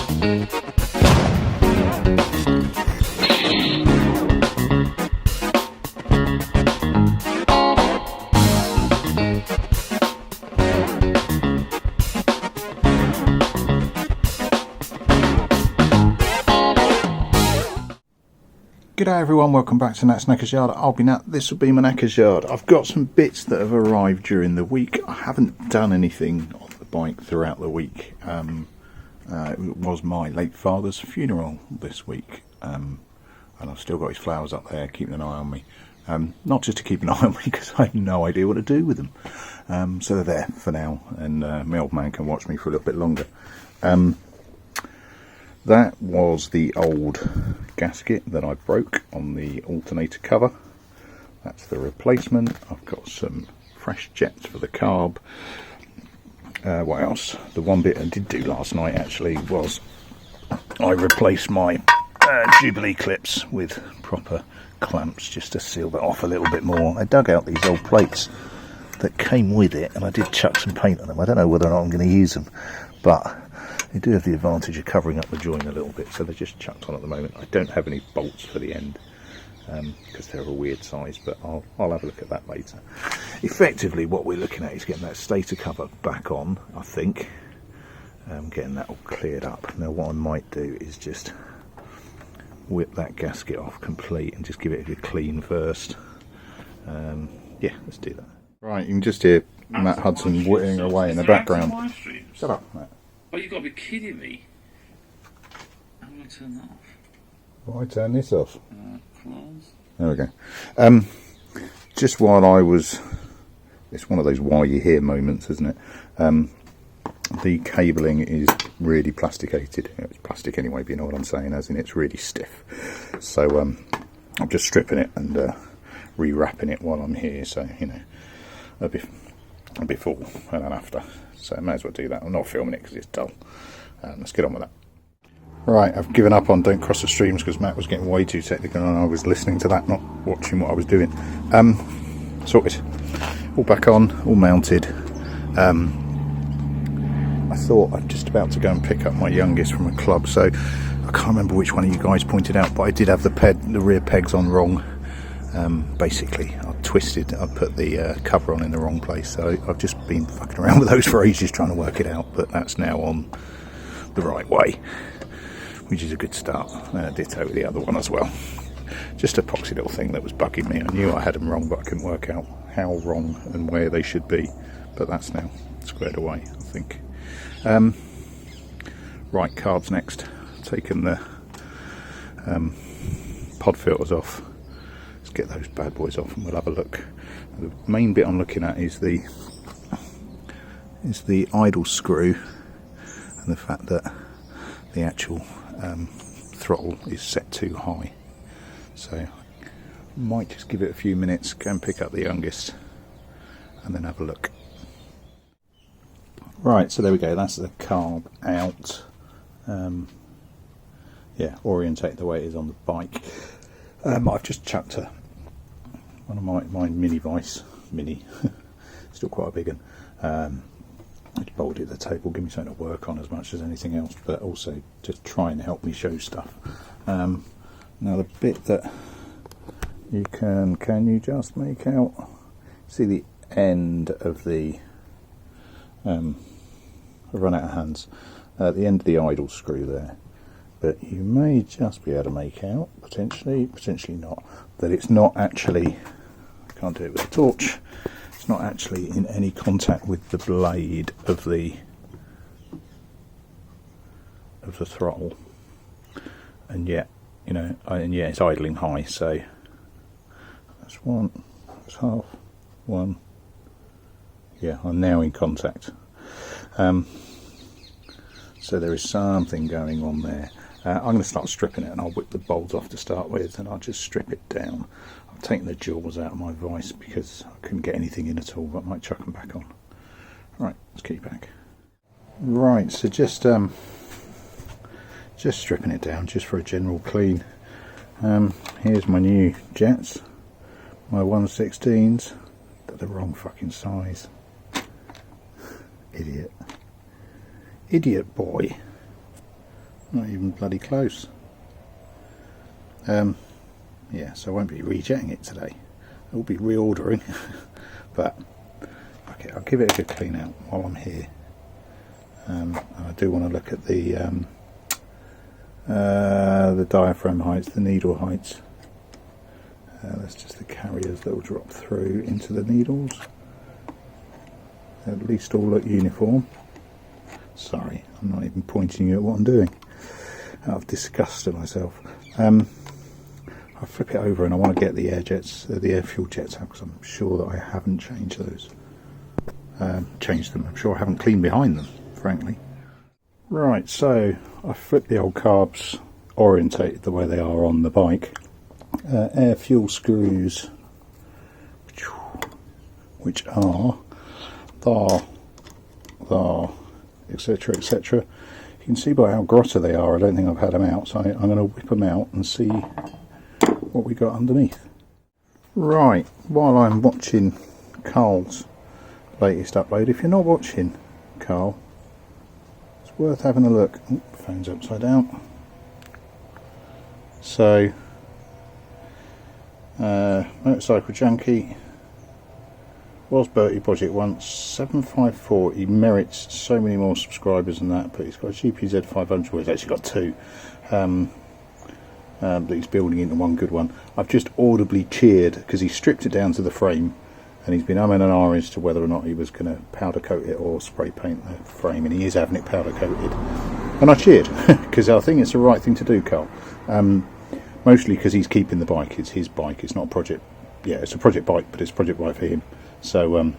G'day everyone, welcome back to Nat's Knackers Yard. I'll be Nat, this will be my Knackers Yard. I've got some bits that have arrived during the week. I haven't done anything on the bike throughout the week. It was my late father's funeral this week, and I've still got his flowers up there keeping an eye on me. Not just to keep an eye on me, because I have no idea what to do with them. So they're there for now, and my old man can watch me for a little bit longer. That was the old gasket that I broke on the alternator cover. That's the replacement. I've got some fresh jets for the carb. What else? The one bit I did do last night actually was I replaced my Jubilee clips with proper clamps just to seal that off a little bit more. I dug out these old plates that came with it and I did chuck some paint on them. I don't know whether or not I'm going to use them, but they do have the advantage of covering up the joint a little bit, so they're just chucked on at the moment. I don't have any bolts for the end because they're a weird size, but I'll have a look at that later. Effectively what we're looking at is getting that stator cover back on, I think, getting that all cleared up. Now what I might do is just whip that gasket off complete and just give it a good clean first. Yeah, let's do that. Right, you can just hear Matt Hudson whittling away in the background. Shut up, Matt. Oh, you've got to be kidding me. How do I turn that off? Why turn this off? Close. There we go. Just while I was... It's one of those why you hear moments, isn't it? The cabling is really plasticated. It's plastic anyway, but you know what I'm saying, as in it's really stiff. So I'm just stripping it and rewrapping it while I'm here, so, you know, before and then after. So I may as well do that. I'm not filming it because it's dull. Let's get on with that. Right, I've given up on Don't Cross the Streams because Matt was getting way too technical and I was listening to that, not watching what I was doing. Sorted. All back on, all mounted. I thought I'm just about to go and pick up my youngest from a club, so I can't remember which one of you guys pointed out, but I did have the rear pegs on wrong. Basically I put the cover on in the wrong place, so I've just been fucking around with those for ages trying to work it out, but that's now on the right way, which is a good start. Ditto with the other one as well. Just a poxy little thing that was bugging me. I knew I had them wrong, but I couldn't work out how wrong and where they should be, but that's now squared away, I think. Right, carbs next. Taking the pod filters off. Get those bad boys off and we'll have a look. The main bit I'm looking at is the idle screw and the fact that the actual throttle is set too high. So I might just give it a few minutes, go and pick up the youngest and then have a look. Right, so there we go, that's the carb out. Yeah, orientate the way it is on the bike. I've just chucked one of my mini vice, still quite a big one. It's bolted the table, give me something to work on as much as anything else, but also to try and help me show stuff. Now the bit that you can you just make out, see the end of the, I've run out of hands, the end of the idle screw there. But you may just be able to make out, potentially not, that it's not actually, I can't do it with a torch, it's not actually in any contact with the blade of the throttle, and yet, you know, it's idling high. So that's one, that's half, one. Yeah, I'm now in contact. So there is something going on there. I'm going to start stripping it and I'll whip the bolts off to start with and I'll just strip it down. I've taken the jaws out of my vise because I couldn't get anything in at all, but I might chuck them back on. Right, let's get you back. Right, so just stripping it down just for a general clean. Here's my new jets, my 116s. They're the wrong fucking size. Idiot boy. Not even bloody close. Yeah, so I won't be rejetting it today. I'll be reordering, but okay, I'll give it a good clean out while I'm here. I do want to look at the diaphragm heights, the needle heights. That's just the carriers that will drop through into the needles. At least all look uniform. Sorry, I'm not even pointing you at what I'm doing. Out of disgust at myself. I flip it over and I want to get the air jets, the air fuel jets out, because I'm sure that I haven't changed those. Changed them. I'm sure I haven't cleaned behind them, frankly. Right, so I flipped the old carbs orientated the way they are on the bike. Air fuel screws, which are etc, etc. You can see by how grotty they are, I don't think I've had them out, so I'm going to whip them out and see what we got underneath. Right, while I'm watching Carl's latest upload, if you're not watching Carl, it's worth having a look. Oh, phone's upside down. So, Motorcycle Junkie was Bertie Project once, 754. He merits so many more subscribers than that, but he's got a GPZ 500, well, he's actually got two that he's building into one good one. I've just audibly cheered because he stripped it down to the frame, and he's been umming and ahhing as to whether or not he was going to powder coat it or spray paint the frame, and he is having it powder coated. And I cheered because I think it's the right thing to do, Carl. Mostly because he's keeping the bike. It's his bike. It's not a project. Yeah, it's a project bike, but it's a project bike for him. So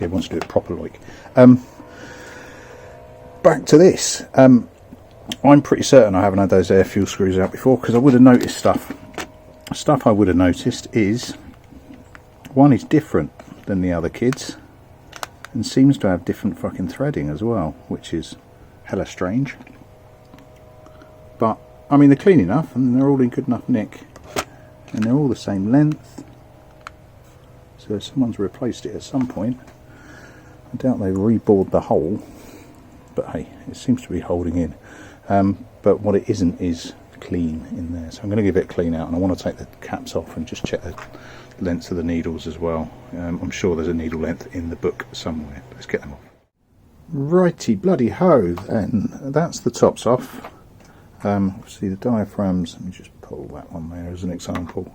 he wants to do it proper like. Back to this. I'm pretty certain I haven't had those air fuel screws out before, because I would have noticed stuff. Stuff I would have noticed is, one is different than the other kids, and seems to have different fucking threading as well, which is hella strange. But I mean, they're clean enough and they're all in good enough nick, and they're all the same length, so someone's replaced it at some point. I doubt they've rebored the hole, but hey, it seems to be holding in. But what it isn't is clean in there, so I'm going to give it a clean out, and I want to take the caps off and just check the lengths of the needles as well. I'm sure there's a needle length in the book somewhere. Let's get them off. Righty bloody ho, then that's the tops off. Obviously the diaphragms, let me just pull that one there as an example.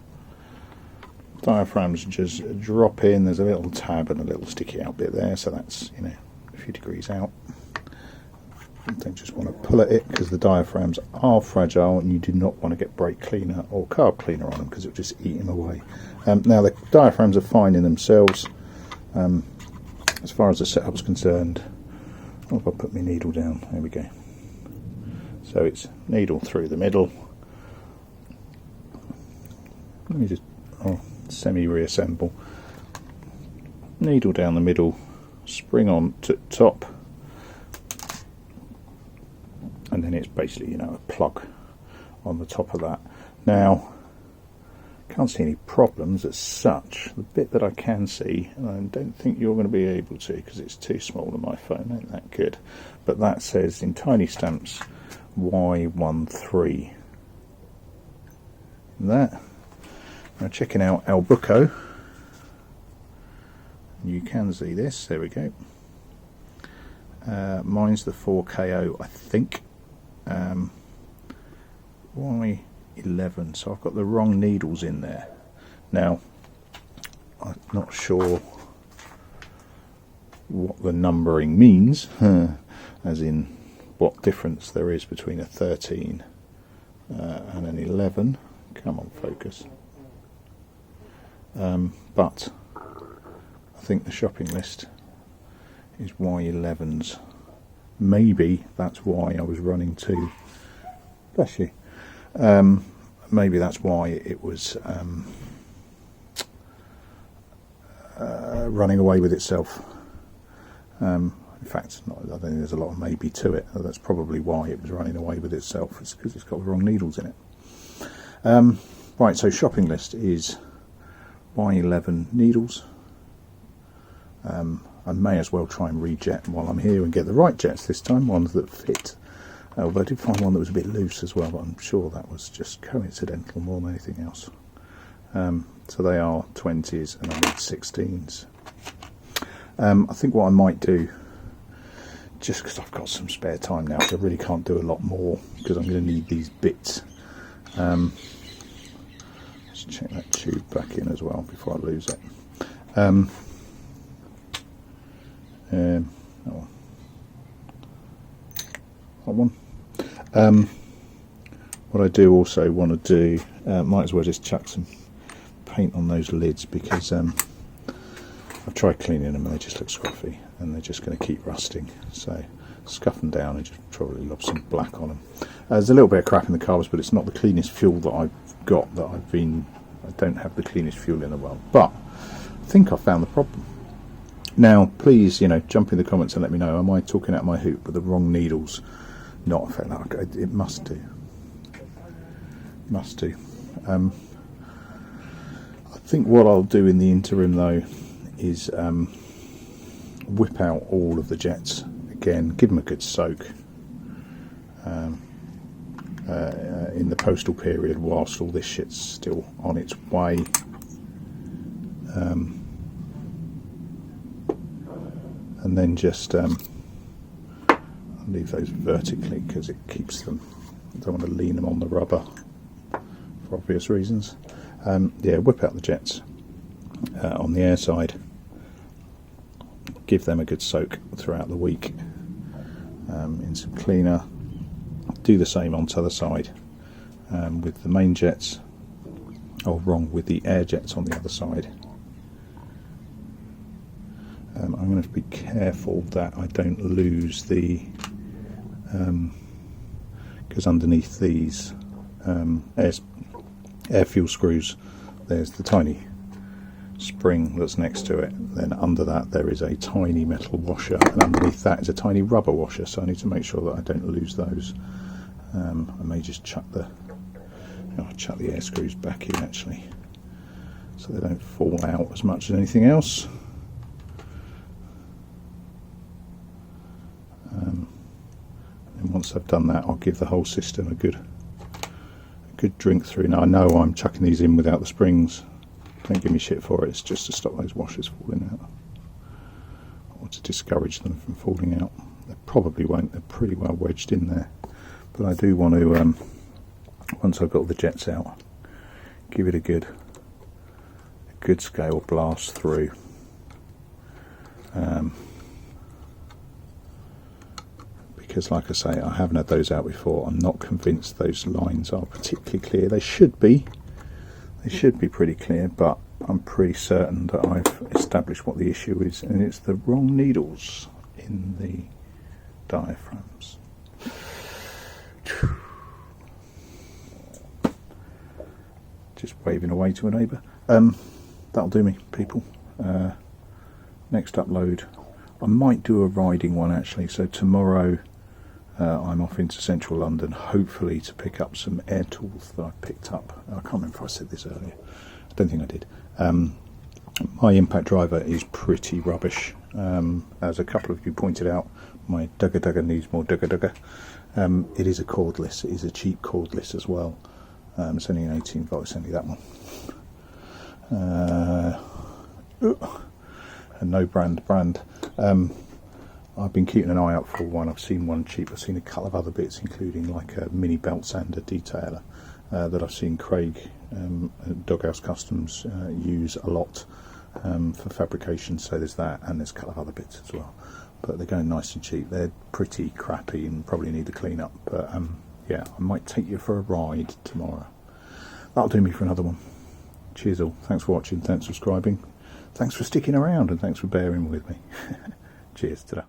Diaphragms just drop in, there's a little tab and a little sticky out bit there, so that's, you know, a few degrees out. I don't just want to pull at it, because the diaphragms are fragile and you do not want to get brake cleaner or carb cleaner on them, because it'll just eat them away. Now the diaphragms are fine in themselves. As far as the setup's concerned, oh, if I put my needle down, there we go. So it's needle through the middle. Let me just semi-reassemble. Needle down the middle, spring on to top, and then it's basically, you know, a plug on the top of that. Now, can't see any problems as such. The bit that I can see, and I don't think you're going to be able to because it's too small on my phone, ain't that good, but that says in tiny stamps Y13. That. Now checking out Albuco, you can see this, there we go. Mine's the 4KO, I think. Y11, so I've got the wrong needles in there. Now, I'm not sure what the numbering means, as in what difference there is between a 13 and an 11. Come on, focus. But I think the shopping list is Y11s. Maybe that's why I was running two. Bless you. Maybe that's why it was running away with itself. In fact, I don't think there's a lot of maybe to it. That's probably why it was running away with itself. It's because it's got the wrong needles in it. Right, so shopping list is Y11 needles. I may as well try and rejet while I'm here and get the right jets this time, ones that fit. Although I did find one that was a bit loose as well, but I'm sure that was just coincidental more than anything else. So they are 20s and I need 16s. I think what I might do, just because I've got some spare time now, so I really can't do a lot more because I'm going to need these bits. Let's check that tube back in as well before I lose it. Oh. That one. What I do also want to do, might as well just chuck some paint on those lids, because I've tried cleaning them and they just look scruffy and they're just going to keep rusting. So scuff them down and just probably lob some black on them. There's a little bit of crap in the carbs, but it's not the cleanest fuel that I've got. I don't have the cleanest fuel in the world, but I think I found the problem. Now, please, jump in the comments and let me know. Am I talking out my hoop with the wrong needles? Not a like it must do. Must do. I think what I'll do in the interim though is whip out all of the jets again, give them a good soak in the postal period whilst all this shit's still on its way. And then just leave those vertically because it keeps them. I don't want to lean them on the rubber for obvious reasons. Yeah, whip out the jets on the air side, give them a good soak throughout the week in some cleaner. Do the same on the other side with the main jets, with the air jets on the other side. I'm going to have to be careful that I don't lose the, because underneath these air fuel screws there's the tiny spring that's next to it. Then under that there is a tiny metal washer, and underneath that is a tiny rubber washer, so I need to make sure that I don't lose those. I may just chuck the air screws back in actually, so they don't fall out as much as anything else. And once I've done that, I'll give the whole system a good drink through. Now I know I'm chucking these in without the springs. Don't give me shit for it. It's just to stop those washers falling out, or to discourage them from falling out. They probably won't. They're pretty well wedged in there. But I do want to, once I've got the jets out, give it a good scale blast through. Because like I say, I haven't had those out before. I'm not convinced those lines are particularly clear. They should be pretty clear, but I'm pretty certain that I've established what the issue is, and it's the wrong needles in the diaphragms. Just waving away to a neighbour. That'll do me, people. Next upload, I might do a riding one actually. So tomorrow I'm off into central London, hopefully to pick up some air tools that I picked up. I can't remember if I said this earlier. I don't think I did. My impact driver is pretty rubbish. As a couple of you pointed out, my dugger needs more dugger. It is a cordless. It is a cheap cordless as well. It's only an 18 volt. It's only that one. And no brand. I've been keeping an eye out for one. I've seen one cheap. I've seen a couple of other bits, including like a mini belt sander detailer that I've seen Craig Doghouse Customs use a lot for fabrication. So there's that, and there's a couple of other bits as well. But they're going nice and cheap. They're pretty crappy and probably need the clean up. But yeah, I might take you for a ride tomorrow. That'll do me for another one. Cheers all. Thanks for watching. Thanks for subscribing. Thanks for sticking around, and thanks for bearing with me. Cheers. Ta-da.